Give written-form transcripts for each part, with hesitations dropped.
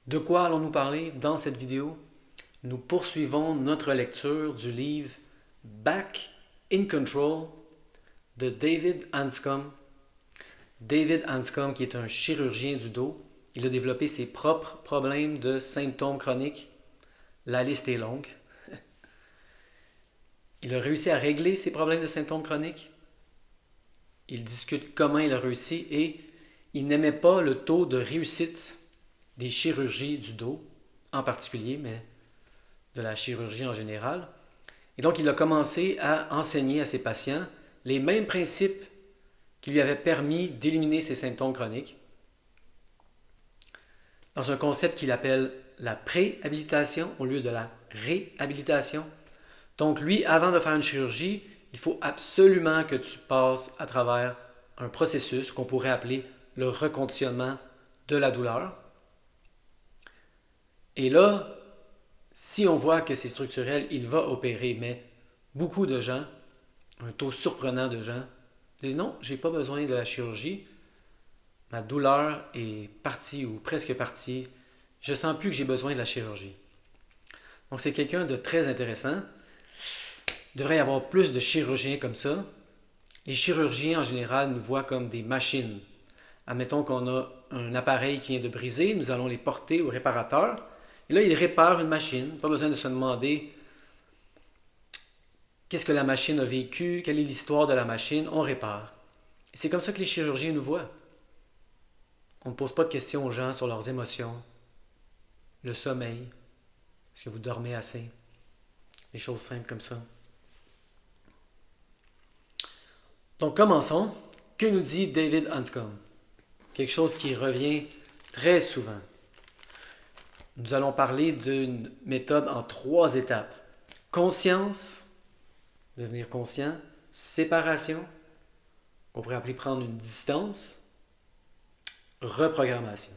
De quoi allons-nous parler dans cette vidéo? Nous poursuivons notre lecture du livre Back in Control de David Hanscom. David Hanscom, qui est un chirurgien du dos, il a développé ses propres problèmes de symptômes chroniques. La liste est longue. Il a réussi à régler ses problèmes de symptômes chroniques. Il discute comment il a réussi et il n'aimait pas le taux de réussite des chirurgies du dos en particulier, mais de la chirurgie en général. Et donc, il a commencé à enseigner à ses patients les mêmes principes qui lui avaient permis d'éliminer ses symptômes chroniques dans un concept qu'il appelle la préhabilitation au lieu de la réhabilitation. Donc, lui, avant de faire une chirurgie, il faut absolument que tu passes à travers un processus qu'on pourrait appeler le reconditionnement de la douleur. Et là, si on voit que c'est structurel, il va opérer, mais beaucoup de gens, un taux surprenant de gens, disent non, j'ai pas besoin de la chirurgie, ma douleur est partie ou presque partie, je sens plus que j'ai besoin de la chirurgie. Donc c'est quelqu'un de très intéressant. Il devrait y avoir plus de chirurgiens comme ça. Les chirurgiens en général nous voient comme des machines. Admettons qu'on a un appareil qui vient de briser, nous allons les porter au réparateur. Et là, il répare une machine. Pas besoin de se demander qu'est-ce que la machine a vécu, quelle est l'histoire de la machine, on répare. Et c'est comme ça que les chirurgiens nous voient. On ne pose pas de questions aux gens sur leurs émotions, le sommeil, est-ce que vous dormez assez, des choses simples comme ça. Donc commençons. Que nous dit David Hanscom? Quelque chose qui revient très souvent. Nous allons parler d'une méthode en 3 étapes. Conscience, devenir conscient, séparation, qu'on pourrait appeler prendre une distance, reprogrammation.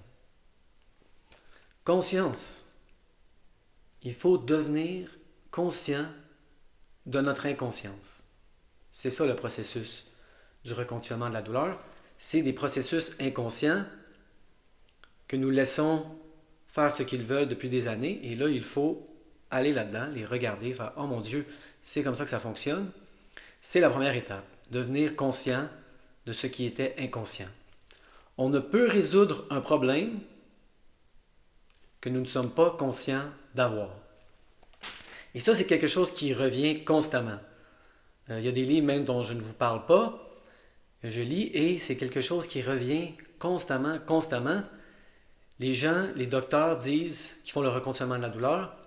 Conscience. Il faut devenir conscient de notre inconscience. C'est ça le processus du reconditionnement de la douleur. C'est des processus inconscients que nous laissons faire ce qu'ils veulent depuis des années. Et là, il faut aller là-dedans, les regarder, faire « Oh mon Dieu, c'est comme ça que ça fonctionne ». C'est la première étape, devenir conscient de ce qui était inconscient. On ne peut résoudre un problème que nous ne sommes pas conscients d'avoir. Et ça, c'est quelque chose qui revient constamment. Il y a des livres même dont je ne vous parle pas, que je lis, et c'est quelque chose qui revient constamment, constamment. Les gens, les docteurs disent, qui font le reconditionnement de la douleur,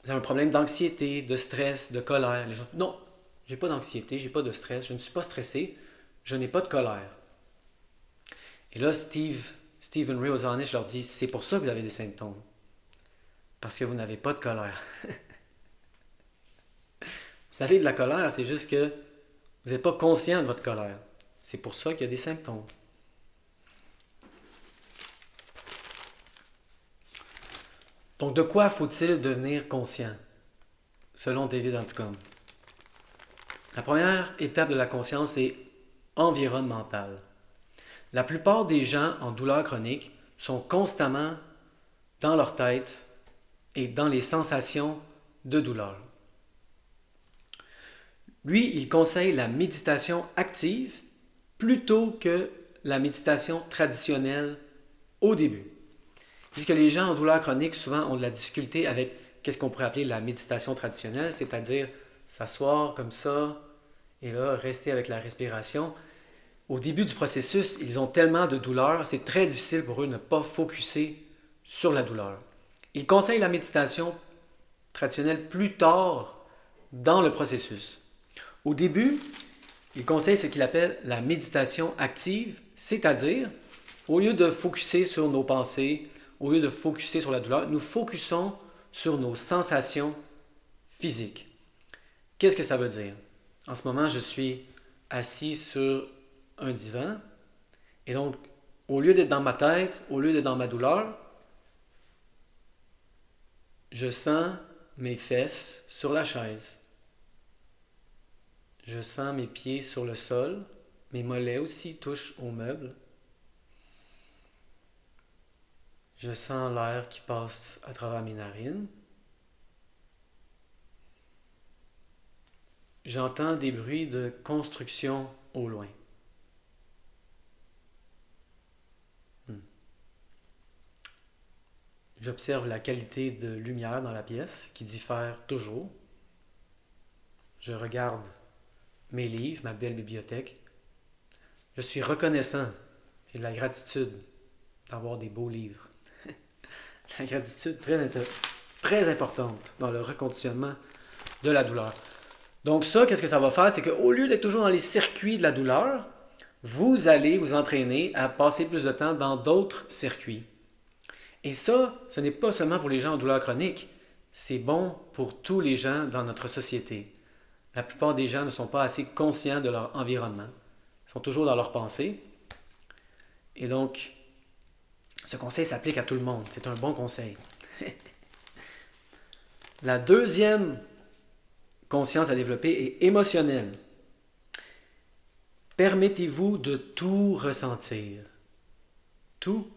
vous avez un problème d'anxiété, de stress, de colère. Les gens disent, non, j'ai pas d'anxiété, j'ai pas de stress, je ne suis pas stressé, je n'ai pas de colère. Et là, Stephen Ray Ozanish leur dit, c'est pour ça que vous avez des symptômes. Parce que vous n'avez pas de colère. Vous avez de la colère, c'est juste que vous n'êtes pas conscient de votre colère. C'est pour ça qu'il y a des symptômes. Donc, de quoi faut-il devenir conscient, selon David Hanscom? La première étape de la conscience est environnementale. La plupart des gens en douleur chronique sont constamment dans leur tête et dans les sensations de douleur. Lui, il conseille la méditation active plutôt que la méditation traditionnelle au début. Il dit que les gens en douleur chronique souvent ont de la difficulté avec qu'est-ce qu'on pourrait appeler la méditation traditionnelle, c'est-à-dire s'asseoir comme ça et là rester avec la respiration. Au début du processus, ils ont tellement de douleur, c'est très difficile pour eux de ne pas focusser sur la douleur. Il conseille la méditation traditionnelle plus tard dans le processus. Au début, il conseille ce qu'il appelle la méditation active, c'est-à-dire, au lieu de focuser sur nos pensées, au lieu de focuser sur la douleur, nous focusons sur nos sensations physiques. Qu'est-ce que ça veut dire? En ce moment, je suis assis sur un divan et donc, au lieu d'être dans ma tête, au lieu d'être dans ma douleur, je sens mes fesses sur la chaise. Je sens mes pieds sur le sol, mes mollets aussi touchent au meuble. Je sens l'air qui passe à travers mes narines. J'entends des bruits de construction au loin. J'observe la qualité de lumière dans la pièce qui diffère toujours. Je regarde mes livres, ma belle bibliothèque. Je suis reconnaissant. J'ai de la gratitude d'avoir des beaux livres. La gratitude très importante dans le reconditionnement de la douleur. Donc ça, qu'est-ce que ça va faire? C'est qu'au lieu d'être toujours dans les circuits de la douleur, vous allez vous entraîner à passer plus de temps dans d'autres circuits. Et ça, ce n'est pas seulement pour les gens en douleur chronique, c'est bon pour tous les gens dans notre société. La plupart des gens ne sont pas assez conscients de leur environnement. Ils sont toujours dans leurs pensées. Et donc, ce conseil s'applique à tout le monde. C'est un bon conseil. La deuxième conscience à développer est émotionnelle. Permettez-vous de tout ressentir. Tout.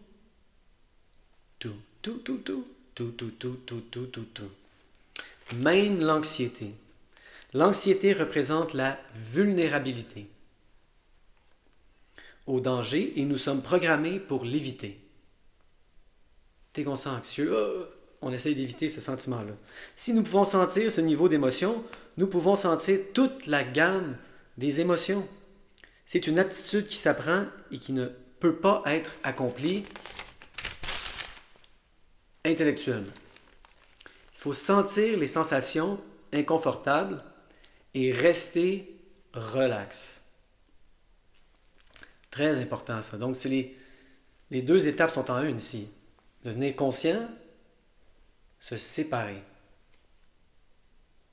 Même l'anxiété. L'anxiété représente la vulnérabilité au danger et nous sommes programmés pour l'éviter. Dès qu'on sent anxieux, on essaye d'éviter ce sentiment-là. Si nous pouvons sentir ce niveau d'émotion, nous pouvons sentir toute la gamme des émotions. C'est une aptitude qui s'apprend et qui ne peut pas être accomplie intellectuellement. Il faut sentir les sensations inconfortables et rester relax. Très important ça. Donc, les deux étapes sont en une ici. Devenir conscient, se séparer.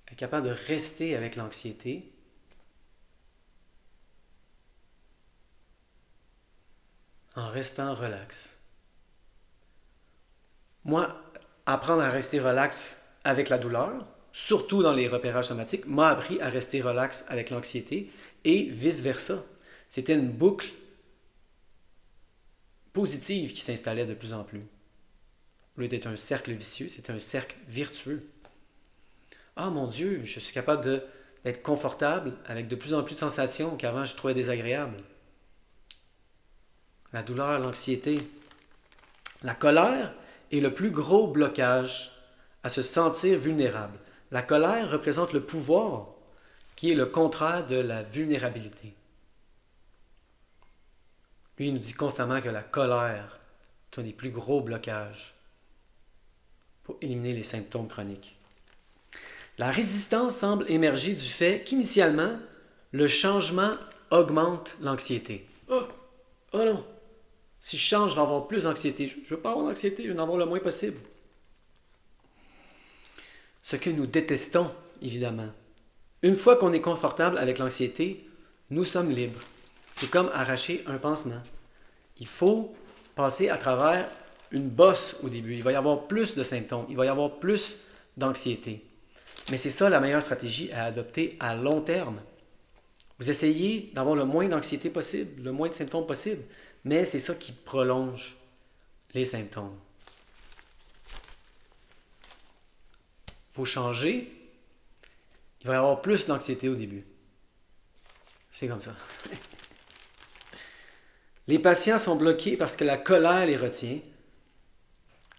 Être capable de rester avec l'anxiété. En restant relax. Moi, apprendre à rester relax avec la douleur, surtout dans les repérages somatiques, m'a appris à rester relax avec l'anxiété et vice-versa. C'était une boucle positive qui s'installait de plus en plus. Au lieu d'être un cercle vicieux, c'était un cercle vertueux. Ah mon Dieu, je suis capable d'être confortable avec de plus en plus de sensations qu'avant je trouvais désagréables. La douleur, l'anxiété, la colère est le plus gros blocage à se sentir vulnérable. La colère représente le pouvoir, qui est le contraire de la vulnérabilité. Lui, il nous dit constamment que la colère est un des plus gros blocages pour éliminer les symptômes chroniques. La résistance semble émerger du fait qu'initialement, le changement augmente l'anxiété. Oh non! Si je change, je vais avoir plus d'anxiété. Je ne veux pas avoir d'anxiété, je veux en avoir le moins possible. Ce que nous détestons, évidemment. Une fois qu'on est confortable avec l'anxiété, nous sommes libres. C'est comme arracher un pansement. Il faut passer à travers une bosse au début. Il va y avoir plus de symptômes, il va y avoir plus d'anxiété. Mais c'est ça la meilleure stratégie à adopter à long terme. Vous essayez d'avoir le moins d'anxiété possible, le moins de symptômes possible, mais c'est ça qui prolonge les symptômes. Il faut changer. Il va y avoir plus d'anxiété au début. C'est comme ça. Les patients sont bloqués parce que la colère les retient.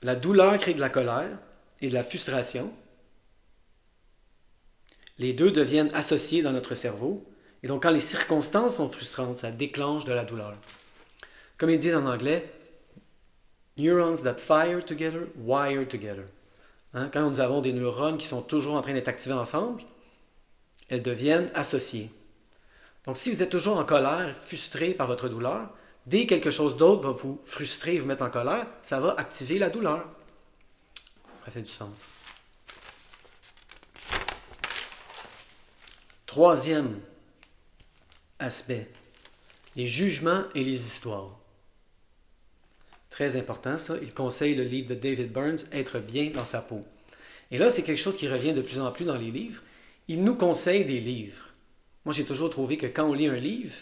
La douleur crée de la colère et de la frustration. Les deux deviennent associés dans notre cerveau. Et donc, quand les circonstances sont frustrantes, ça déclenche de la douleur. Comme ils disent en anglais, neurons that fire together, wire together. Quand nous avons des neurones qui sont toujours en train d'être activés ensemble, elles deviennent associées. Donc, si vous êtes toujours en colère, frustré par votre douleur, dès que quelque chose d'autre va vous frustrer et vous mettre en colère, ça va activer la douleur. Ça fait du sens. Troisième aspect, les jugements et les histoires. Très important ça, il conseille le livre de David Burns, Être bien dans sa peau. Et là, c'est quelque chose qui revient de plus en plus dans les livres. Il nous conseille des livres. Moi, j'ai toujours trouvé que quand on lit un livre,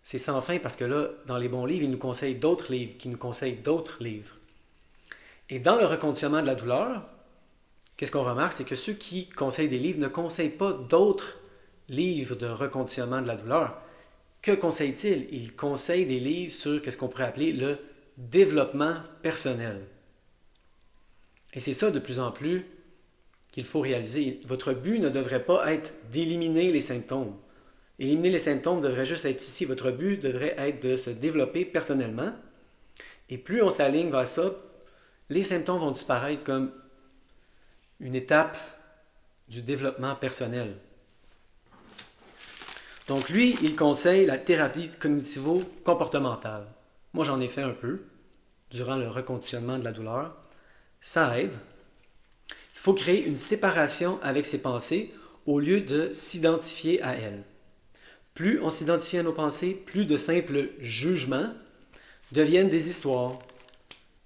c'est sans fin parce que là, dans les bons livres, il nous conseille d'autres livres, qui nous conseillent d'autres livres. Et dans le reconditionnement de la douleur, qu'est-ce qu'on remarque? C'est que ceux qui conseillent des livres ne conseillent pas d'autres livres de reconditionnement de la douleur. Que conseillent-ils? Ils conseillent des livres sur ce qu'on pourrait appeler le développement personnel. Et c'est ça de plus en plus qu'il faut réaliser. Votre but ne devrait pas être d'éliminer les symptômes. Éliminer les symptômes devrait juste être ici. Votre but devrait être de se développer personnellement. Et plus on s'aligne vers ça, les symptômes vont disparaître comme une étape du développement personnel. Donc lui, il conseille la thérapie cognitivo-comportementale. Moi, j'en ai fait un peu durant le reconditionnement de la douleur. Ça aide. Il faut créer une séparation avec ses pensées au lieu de s'identifier à elles. Plus on s'identifie à nos pensées, plus de simples jugements deviennent des histoires.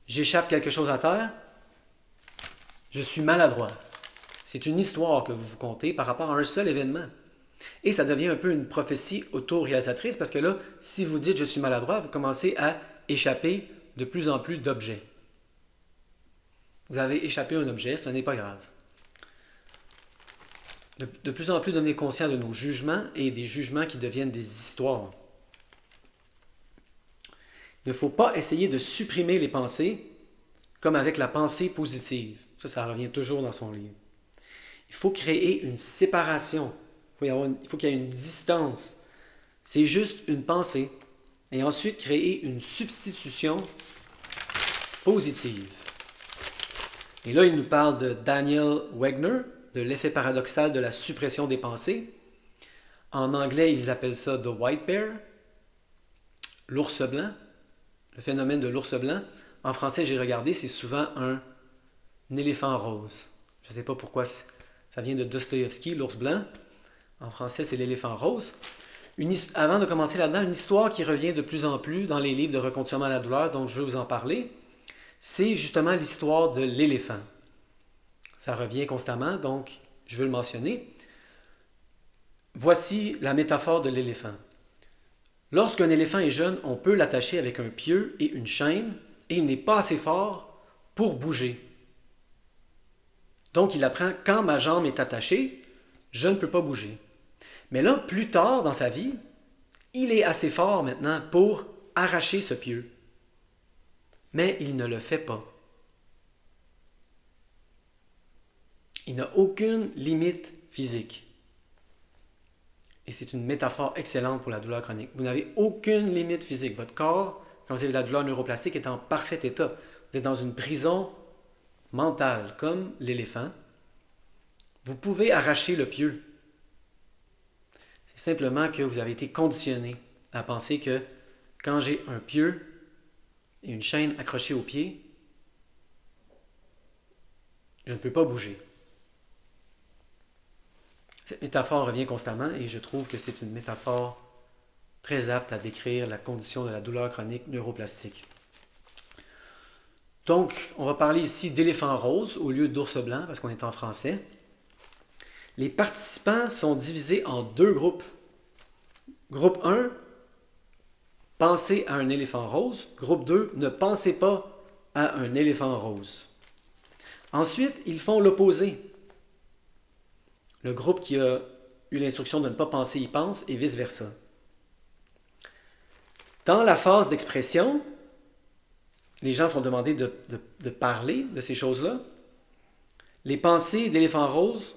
J'échappe quelque chose à terre, je suis maladroit. C'est une histoire que vous vous contez par rapport à un seul événement. Et ça devient un peu une prophétie autoréalisatrice parce que là, si vous dites je suis maladroit, vous commencez à échapper de plus en plus d'objets. Vous avez échappé à un objet, ce n'est pas grave. De plus en plus devenir conscient de nos jugements et des jugements qui deviennent des histoires. Il ne faut pas essayer de supprimer les pensées comme avec la pensée positive. Ça revient toujours dans son livre. Il faut créer une séparation. Il faut qu'il y ait une distance. C'est juste une pensée. Et ensuite, créer une substitution positive. Et là, il nous parle de Daniel Wegner, de l'effet paradoxal de la suppression des pensées. En anglais, ils appellent ça The White Bear, l'ours blanc, le phénomène de l'ours blanc. En français, j'ai regardé, c'est souvent un éléphant rose. Je ne sais pas pourquoi ça vient de Dostoïevski, l'ours blanc. En français, c'est l'éléphant rose. Avant de commencer là-dedans, une histoire qui revient de plus en plus dans les livres de reconditionnement à la douleur, donc je vais vous en parler, c'est justement l'histoire de l'éléphant. Ça revient constamment, donc je veux le mentionner. Voici la métaphore de l'éléphant. Lorsqu'un éléphant est jeune, on peut l'attacher avec un pieu et une chaîne, et il n'est pas assez fort pour bouger. Donc il apprend, quand ma jambe est attachée, je ne peux pas bouger. Mais là, plus tard dans sa vie, il est assez fort maintenant pour arracher ce pieu. Mais il ne le fait pas. Il n'a aucune limite physique. Et c'est une métaphore excellente pour la douleur chronique. Vous n'avez aucune limite physique. Votre corps, quand vous avez de la douleur neuroplastique, est en parfait état. Vous êtes dans une prison mentale, comme l'éléphant. Vous pouvez arracher le pieu. C'est simplement que vous avez été conditionné à penser que quand j'ai un pieu et une chaîne accrochée au pied, je ne peux pas bouger. Cette métaphore revient constamment et je trouve que c'est une métaphore très apte à décrire la condition de la douleur chronique neuroplastique. Donc, on va parler ici d'éléphant rose au lieu d'ours blanc parce qu'on est en français. Les participants sont divisés en deux groupes. Groupe 1, pensez à un éléphant rose. Groupe 2, ne pensez pas à un éléphant rose. Ensuite, ils font l'opposé. Le groupe qui a eu l'instruction de ne pas penser y pense et vice-versa. Dans la phase d'expression, les gens sont demandés de parler de ces choses-là. Les pensées d'éléphant rose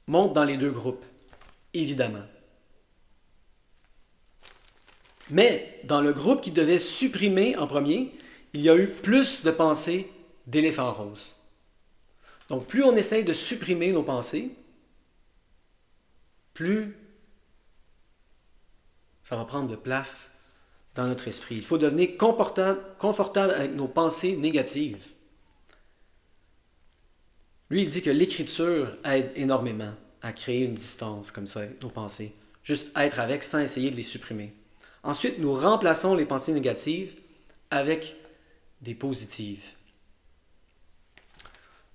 montent dans les deux groupes, évidemment. Mais dans le groupe qui devait supprimer en premier, il y a eu plus de pensées d'éléphant rose. Donc plus on essaye de supprimer nos pensées, plus ça va prendre de place dans notre esprit. Il faut devenir confortable avec nos pensées négatives. Lui, il dit que l'écriture aide énormément à créer une distance comme ça avec nos pensées. Juste être avec sans essayer de les supprimer. Ensuite, nous remplaçons les pensées négatives avec des positives.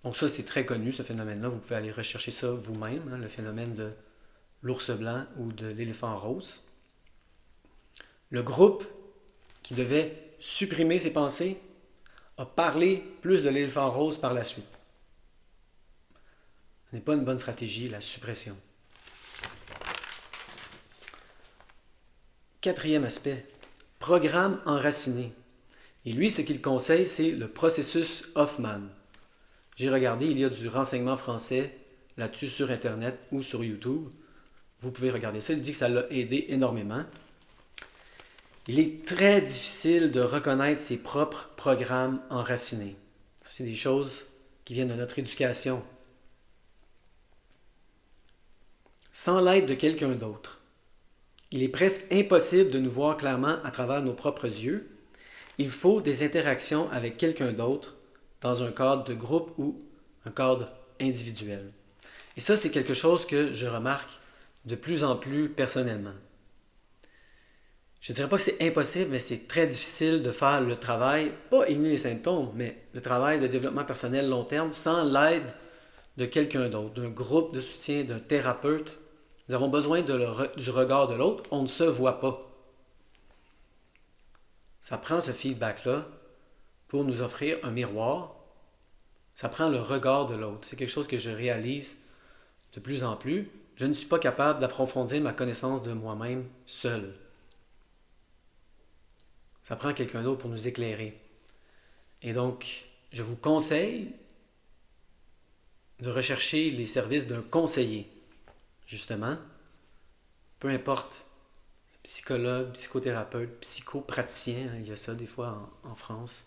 Donc ça, c'est très connu, ce phénomène-là. Vous pouvez aller rechercher ça vous-même, le phénomène de l'ours blanc ou de l'éléphant rose. Le groupe qui devait supprimer ses pensées a parlé plus de l'éléphant rose par la suite. Ce n'est pas une bonne stratégie, la suppression. Quatrième aspect, programme enraciné. Et lui, ce qu'il conseille, c'est le processus Hoffman. J'ai regardé, il y a du renseignement français là-dessus sur Internet ou sur YouTube. Vous pouvez regarder ça. Il dit que ça l'a aidé énormément. Il est très difficile de reconnaître ses propres programmes enracinés. C'est des choses qui viennent de notre éducation. Sans l'aide de quelqu'un d'autre, il est presque impossible de nous voir clairement à travers nos propres yeux. Il faut des interactions avec quelqu'un d'autre dans un cadre de groupe ou un cadre individuel. Et ça, c'est quelque chose que je remarque de plus en plus personnellement. Je ne dirais pas que c'est impossible, mais c'est très difficile de faire le travail, pas éliminer les symptômes, mais le travail de développement personnel long terme sans l'aide de quelqu'un d'autre, d'un groupe de soutien, d'un thérapeute. Nous avons besoin du regard de l'autre, on ne se voit pas. Ça prend ce feedback-là pour nous offrir un miroir. Ça prend le regard de l'autre. C'est quelque chose que je réalise de plus en plus. Je ne suis pas capable d'approfondir ma connaissance de moi-même seul. Ça prend quelqu'un d'autre pour nous éclairer. Et donc, je vous conseille de rechercher les services d'un conseiller, justement. Peu importe, psychologue, psychothérapeute, psychopraticien, il y a ça des fois en France.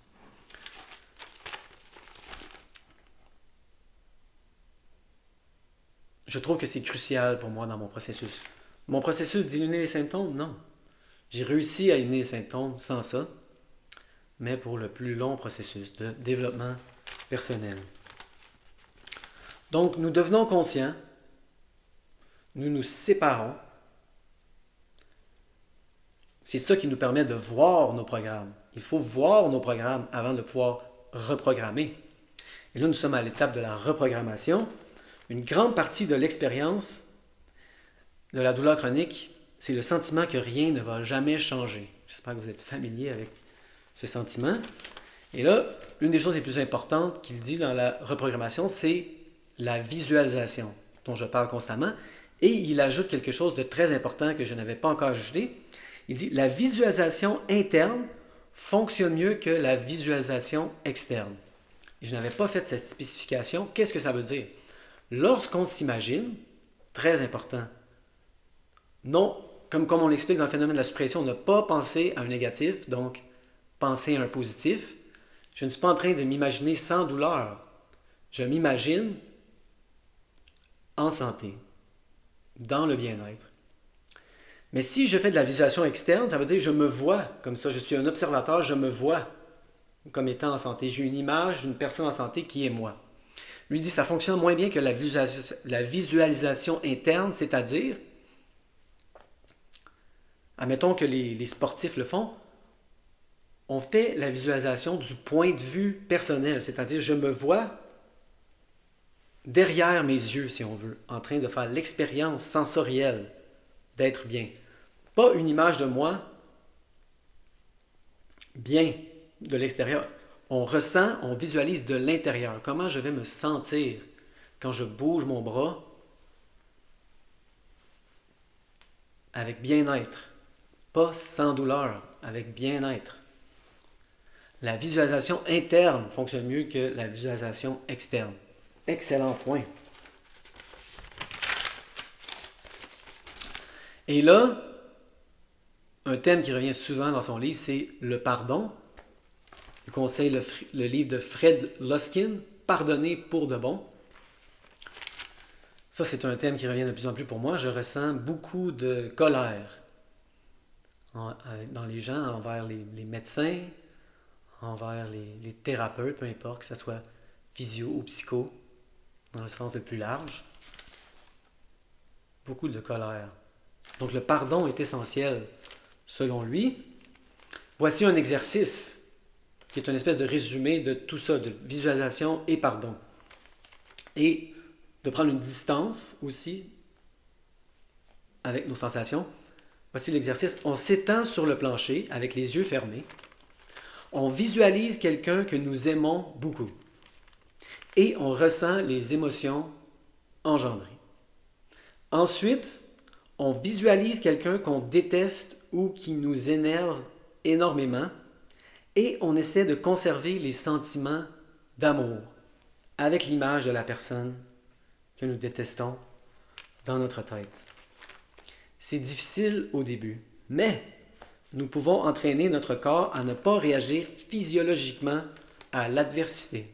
Je trouve que c'est crucial pour moi dans mon processus. Mon processus d'éliminer les symptômes, non. J'ai réussi à éliminer les symptômes sans ça, mais pour le plus long processus de développement personnel. Donc, nous devenons conscients, nous nous séparons. C'est ça qui nous permet de voir nos programmes. Il faut voir nos programmes avant de pouvoir reprogrammer. Et là, nous sommes à l'étape de la reprogrammation. Une grande partie de l'expérience de la douleur chronique, c'est le sentiment que rien ne va jamais changer. J'espère que vous êtes familier avec ce sentiment. Et là, une des choses les plus importantes qu'il dit dans la reprogrammation, c'est la visualisation, dont je parle constamment. Et il ajoute quelque chose de très important que je n'avais pas encore ajouté. Il dit, la visualisation interne fonctionne mieux que la visualisation externe. Et je n'avais pas fait cette spécification. Qu'est-ce que ça veut dire? Lorsqu'on s'imagine, très important, non, comme on l'explique dans le phénomène de la suppression, ne pas penser à un négatif, donc penser à un positif. Je ne suis pas en train de m'imaginer sans douleur. Je m'imagine en santé, dans le bien-être. Mais si je fais de la visualisation externe, ça veut dire que je me vois comme ça. Je suis un observateur, je me vois comme étant en santé. J'ai une image d'une personne en santé qui est moi. Lui dit que ça fonctionne moins bien que la visualisation interne, c'est-à-dire, admettons que les sportifs le font, on fait la visualisation du point de vue personnel, c'est-à-dire je me vois derrière mes yeux, si on veut, en train de faire l'expérience sensorielle d'être bien. Pas une image de moi bien de l'extérieur. On ressent, on visualise de l'intérieur. Comment je vais me sentir quand je bouge mon bras avec bien-être. Pas sans douleur, avec bien-être. La visualisation interne fonctionne mieux que la visualisation externe. Excellent point. Et là, un thème qui revient souvent dans son livre, c'est le pardon. Je conseille le livre de Fred Luskin, Pardonner pour de bon. Ça, c'est un thème qui revient de plus en plus pour moi. Je ressens beaucoup de colère dans les gens, envers les médecins, envers les thérapeutes, peu importe, que ce soit physio ou psycho, dans le sens le plus large. Beaucoup de colère. Donc le pardon est essentiel, selon lui. Voici un exercice qui est une espèce de résumé de tout ça, de visualisation et pardon. Et de prendre une distance aussi avec nos sensations. Voici l'exercice. On s'étend sur le plancher avec les yeux fermés. On visualise quelqu'un que nous aimons beaucoup et on ressent les émotions engendrées. Ensuite, on visualise quelqu'un qu'on déteste ou qui nous énerve énormément et on essaie de conserver les sentiments d'amour avec l'image de la personne que nous détestons dans notre tête. C'est difficile au début, mais nous pouvons entraîner notre corps à ne pas réagir physiologiquement à l'adversité.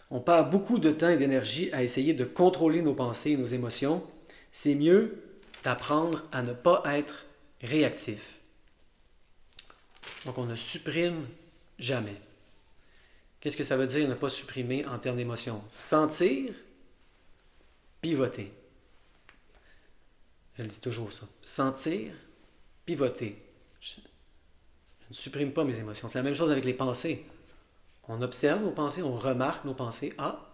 On perd beaucoup de temps et d'énergie à essayer de contrôler nos pensées et nos émotions. C'est mieux d'apprendre à ne pas être réactif. Donc on ne supprime jamais. Qu'est-ce que ça veut dire ne pas supprimer en termes d'émotions? Sentir, pivoter. Je le dis toujours ça. Sentir, pivoter. Je ne supprime pas mes émotions. C'est la même chose avec les pensées. On observe nos pensées, on remarque nos pensées. Ah,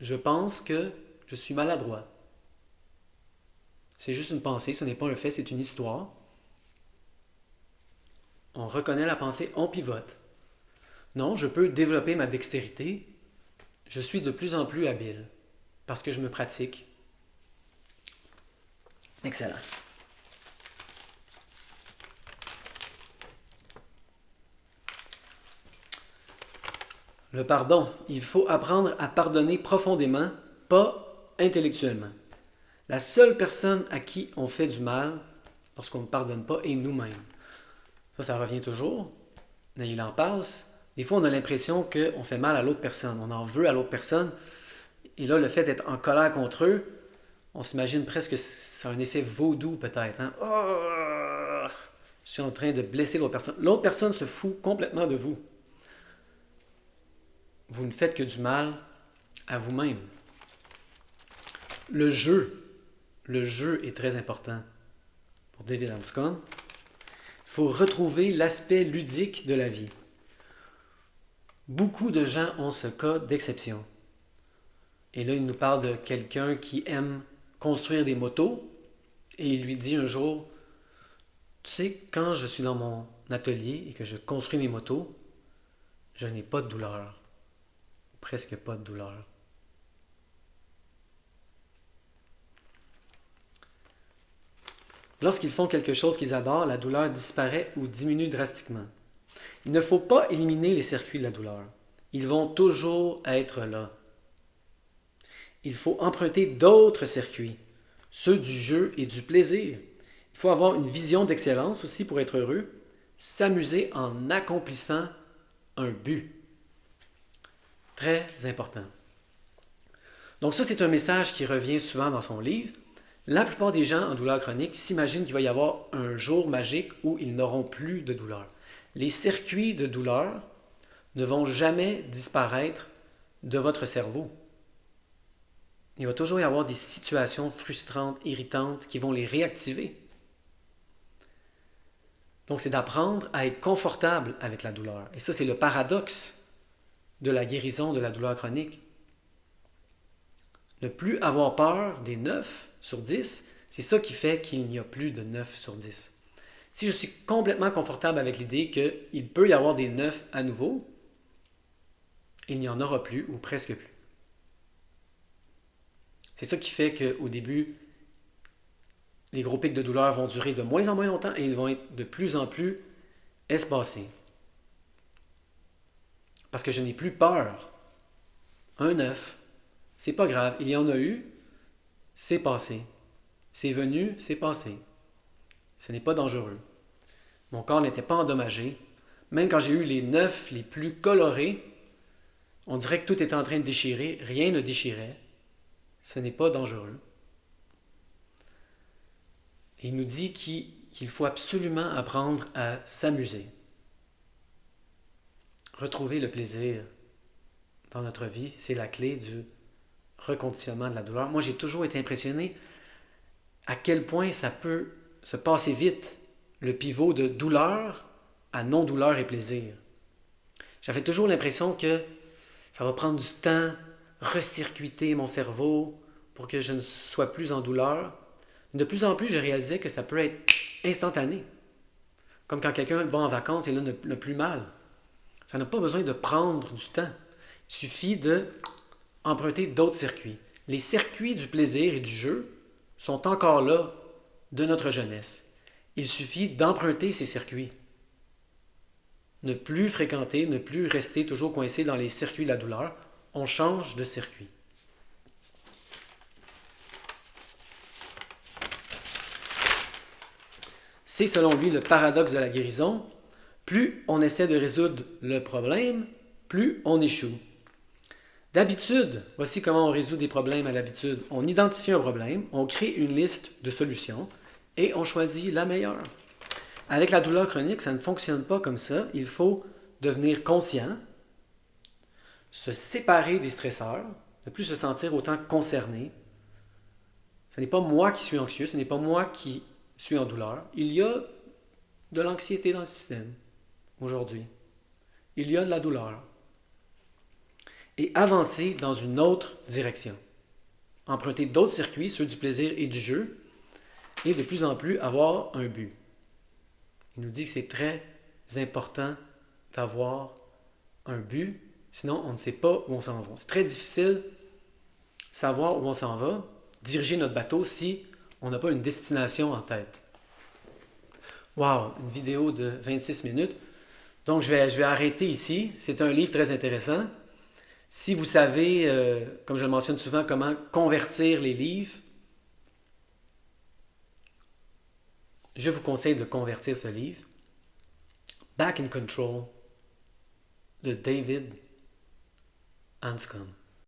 je pense que je suis maladroit. C'est juste une pensée, ce n'est pas un fait, c'est une histoire. On reconnaît la pensée, on pivote. Non, je peux développer ma dextérité. Je suis de plus en plus habile parce que je me pratique. Excellent. Le pardon. Il faut apprendre à pardonner profondément, pas intellectuellement. La seule personne à qui on fait du mal lorsqu'on ne pardonne pas est nous-mêmes. Ça revient toujours. Mais il en passe. Des fois, on a l'impression qu'on fait mal à l'autre personne. On en veut à l'autre personne. Et là, le fait d'être en colère contre eux, on s'imagine presque que c'est un effet vaudou peut-être. Hein? Oh, je suis en train de blesser l'autre personne. L'autre personne se fout complètement de vous. Vous ne faites que du mal à vous-même. Le jeu est très important pour David Anscombe. Il faut retrouver l'aspect ludique de la vie. Beaucoup de gens ont ce cas d'exception. Et là, il nous parle de quelqu'un qui aime construire des motos et il lui dit un jour, tu sais, quand je suis dans mon atelier et que je construis mes motos, je n'ai pas de douleur. Presque pas de douleur. Lorsqu'ils font quelque chose qu'ils adorent, la douleur disparaît ou diminue drastiquement. Il ne faut pas éliminer les circuits de la douleur. Ils vont toujours être là. Il faut emprunter d'autres circuits, ceux du jeu et du plaisir. Il faut avoir une vision d'excellence aussi pour être heureux, s'amuser en accomplissant un but. Très important. Donc ça, c'est un message qui revient souvent dans son livre. La plupart des gens en douleur chronique s'imaginent qu'il va y avoir un jour magique où ils n'auront plus de douleur. Les circuits de douleur ne vont jamais disparaître de votre cerveau. Il va toujours y avoir des situations frustrantes, irritantes qui vont les réactiver. Donc c'est d'apprendre à être confortable avec la douleur. Et ça, c'est le paradoxe de la guérison de la douleur chronique. Ne plus avoir peur des 9 sur 10, c'est ça qui fait qu'il n'y a plus de 9 sur 10. Si je suis complètement confortable avec l'idée qu'il peut y avoir des 9 à nouveau, il n'y en aura plus ou presque plus. C'est ça qui fait qu'au début, les gros pics de douleur vont durer de moins en moins longtemps et ils vont être de plus en plus espacés. Parce que je n'ai plus peur. Un 9, c'est pas grave. Il y en a eu, c'est passé. C'est venu, c'est passé. Ce n'est pas dangereux. Mon corps n'était pas endommagé. Même quand j'ai eu les 9 les plus colorés, on dirait que tout était en train de déchirer. Rien ne déchirait. Ce n'est pas dangereux. Et il nous dit qu'il faut absolument apprendre à s'amuser. Retrouver le plaisir dans notre vie, c'est la clé du reconditionnement de la douleur. Moi, j'ai toujours été impressionné à quel point ça peut se passer vite, le pivot de douleur à non-douleur et plaisir. J'avais toujours l'impression que ça va prendre du temps, recircuiter mon cerveau pour que je ne sois plus en douleur. De plus en plus, je réalisais que ça peut être instantané. Comme quand quelqu'un va en vacances et là n'a plus mal. Ça n'a pas besoin de prendre du temps. Il suffit d'emprunter d'autres circuits. Les circuits du plaisir et du jeu sont encore là de notre jeunesse. Il suffit d'emprunter ces circuits. Ne plus fréquenter, ne plus rester toujours coincé dans les circuits de la douleur. On change de circuit. C'est selon lui le paradoxe de la guérison. Plus on essaie de résoudre le problème, plus on échoue. D'habitude, voici comment on résout des problèmes à l'habitude. On identifie un problème, on crée une liste de solutions et on choisit la meilleure. Avec la douleur chronique, ça ne fonctionne pas comme ça. Il faut devenir conscient, se séparer des stresseurs, ne plus se sentir autant concerné. Ce n'est pas moi qui suis anxieux, ce n'est pas moi qui suis en douleur. Il y a de l'anxiété dans le système aujourd'hui. Il y a de la douleur. Et avancer dans une autre direction. Emprunter d'autres circuits, ceux du plaisir et du jeu, et de plus en plus avoir un but. Il nous dit que c'est très important d'avoir un but, sinon on ne sait pas où on s'en va. C'est très difficile de savoir où on s'en va, diriger notre bateau si on n'a pas une destination en tête. Wow, une vidéo de 26 minutes. Donc je vais arrêter ici. C'est un livre très intéressant. Si vous savez, comme je le mentionne souvent, comment convertir les livres, je vous conseille de convertir ce livre. Back in Control de David Anscombe.